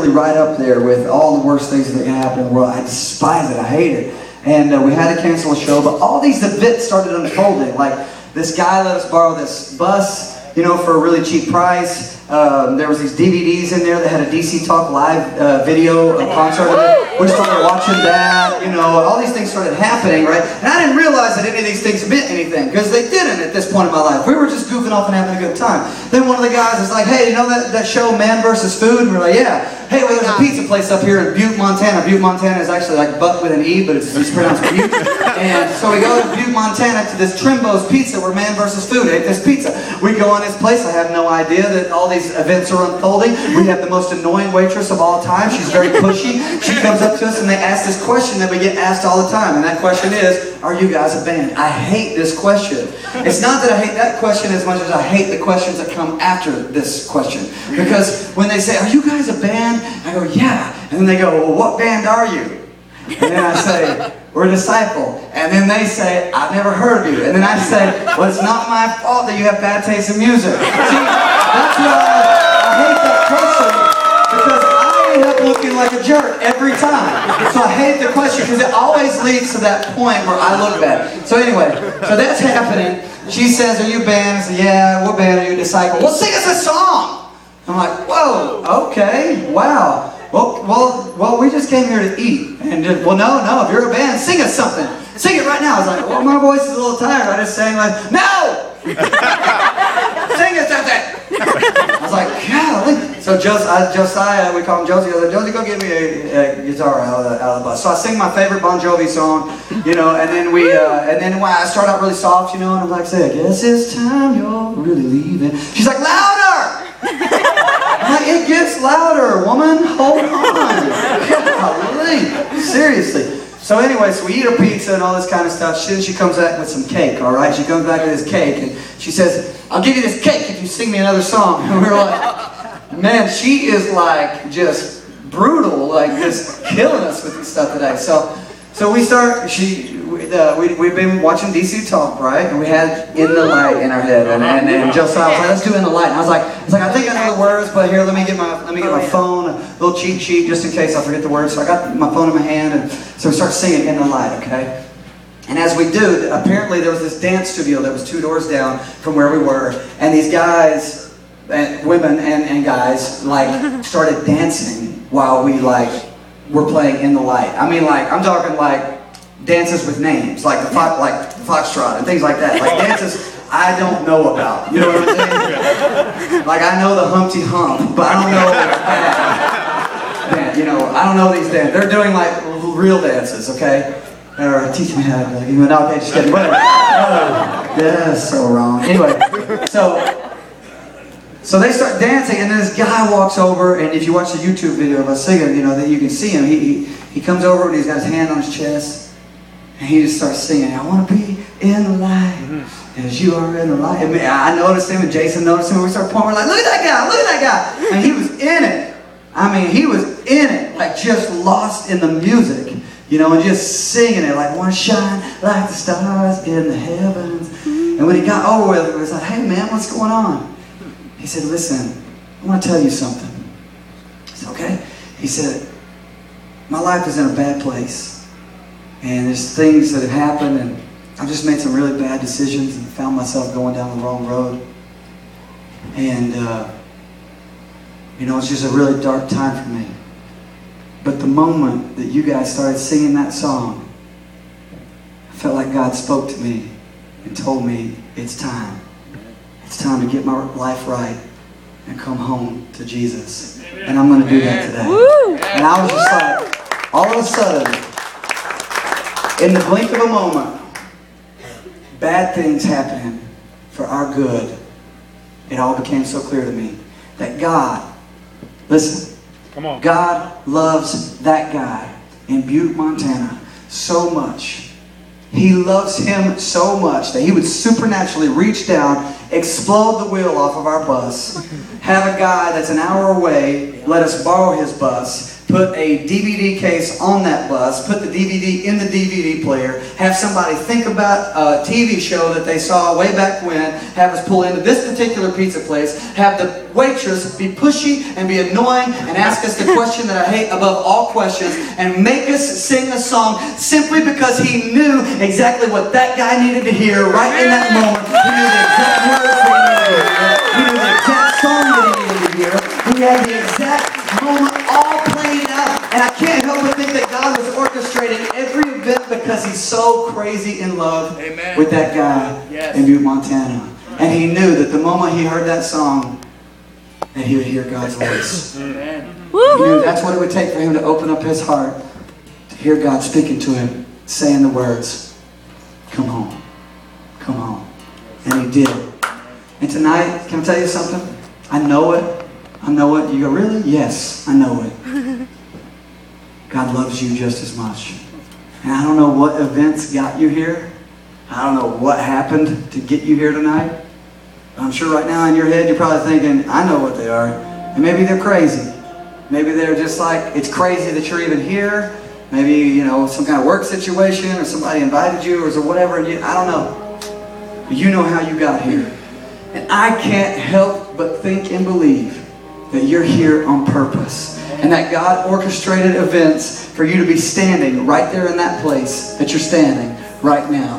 really right up there with all the worst things that can happen in the world. I despise it. I hate it. And we had to cancel a show, but all these events started unfolding. Like, this guy let us borrow this bus, you know, for a really cheap price. There was these DVDs in there that had a DC Talk live video concert. We started watching that, you know, all these things started happening, right? And I didn't realize that any of these things meant anything, because they didn't at this point in my life. We were just goofing off and having a good time. Then one of the guys was like, hey, you know that show Man vs. Food? And we're like, yeah. Hey, well, there's a pizza place up here in Butte, Montana. Butte, Montana is actually like Butt with an E, but it's pronounced Butte. And so we go to Butte, Montana to this Trimbo's Pizza where Man vs. Food ate this pizza. We go in this place. I have no idea that all these events are unfolding. We have the most annoying waitress of all time. She's very pushy. She comes up to us and they ask this question that we get asked all the time. And that question is, are you guys a band? I hate this question. It's not that I hate that question as much as I hate the questions that come after this question. Because when they say, are you guys a band? I go, yeah. And then they go, well, what band are you? And then I say, we're a Disciple. And then they say, I've never heard of you. And then I say, well, it's not my fault that you have bad taste in music. See, that's why I hate that question, because I end up looking like a jerk every time. So I hate the question because it always leads to that point where I look bad. So anyway, so that's happening. She says, are you a band? I say, yeah. What band are you? Disciple. Well, sing us a song. I'm like, whoa, okay, wow. Well, we just came here to eat. And well, no, if you're a band, sing us something. Sing it right now. I was like, well, my voice is a little tired. I just sang like, no! Sing us something! I was like, golly. So Josiah, we call him Josie, I was like, Josie, go get me a guitar out of the bus. So I sing my favorite Bon Jovi song, you know, and then I start out really soft, you know, and I'm like, say, I guess it's time you're really leaving. She's like, louder! It gets louder, woman. Hold on. Golly. Seriously. So anyway, so we eat our pizza and all this kind of stuff. Then she comes back with some cake, all right? She comes back with this cake, and she says, I'll give you this cake if you sing me another song. And we were like, man, she is like just brutal, like just killing us with this stuff today. So we start, we've been watching DC Talk, right? And we had In the Light in our head, and Josiah was like, let's do In the Light. And I was like, I think I know the words, but here, let me get my phone, a little cheat sheet, just in case I forget the words. So I got my phone in my hand, and so we start singing In the Light, okay? And as we do, apparently there was this dance studio that was 2 doors down from where we were, and these guys, women and guys, like, started dancing while we, like, were playing In the Light. I mean, like, I'm talking like dances with names, like the foxtrot and things like that. Like dances I don't know about. You know what I'm saying? Like, I know the Humpty Hump, but I don't know. You know, I don't know these dances. They're doing like real dances, okay? Or teach me how to. Like, no, okay, just kidding. Whatever. Yeah, so wrong. Anyway, so they start dancing, and then this guy walks over, and if you watch the YouTube video of us singing, you know, that you can see him. He comes over, and he's got his hand on his chest, and he just starts singing, I want to be in the light, as you are in the light. And I noticed him, and Jason noticed him, and we started pointing, we're like, look at that guy, and he was in it. I mean, he was in it, like just lost in the music, you know, and just singing it, like, want to shine like the stars in the heavens. And when he got over with it, he was like, hey man, what's going on? He said, listen, I want to tell you something. I said, okay. He said, my life is in a bad place. And there's things that have happened, and I've just made some really bad decisions and found myself going down the wrong road. And, you know, it's just a really dark time for me. But the moment that you guys started singing that song, I felt like God spoke to me and told me, it's time. It's time to get my life right and come home to Jesus. And I'm going to do that today. And I was just like, all of a sudden, in the blink of a moment, bad things happening for our good. It all became so clear to me that God, listen, come on. God loves that guy in Butte, Montana so much. He loves him so much that he would supernaturally reach down, explode the wheel off of our bus, have a guy that's an hour away let us borrow his bus, put a DVD case on that bus, put the DVD in the DVD player, have somebody think about a TV show that they saw way back when, have us pull into this particular pizza place, have the waitress be pushy and be annoying and ask us the question that I hate above all questions and make us sing a song simply because he knew exactly what that guy needed to hear right in that moment. He knew the exact words that he needed to hear. He knew the exact song that he needed to hear. He had the exact moment all played out. And I can't help but think that God was orchestrating every event because he's so crazy in love with that guy in Butte, Montana. And he knew that the moment he heard that song, that he would hear God's voice. Amen. He knew that's what it would take for him to open up his heart, to hear God speaking to him, saying the words, "Come home, come home." And he did. And tonight, can I tell you something? I know it. I know it. You go, really? Yes, I know it. God loves you just as much. And I don't know what events got you here. I don't know what happened to get you here tonight. But I'm sure right now in your head you're probably thinking, I know what they are. And maybe they're crazy. Maybe they're just like, it's crazy that you're even here. Maybe, you know, some kind of work situation or somebody invited you or whatever. And I don't know. But you know how you got here. And I can't help but think and believe that you're here on purpose. And that God orchestrated events for you to be standing right there in that place that you're standing right now.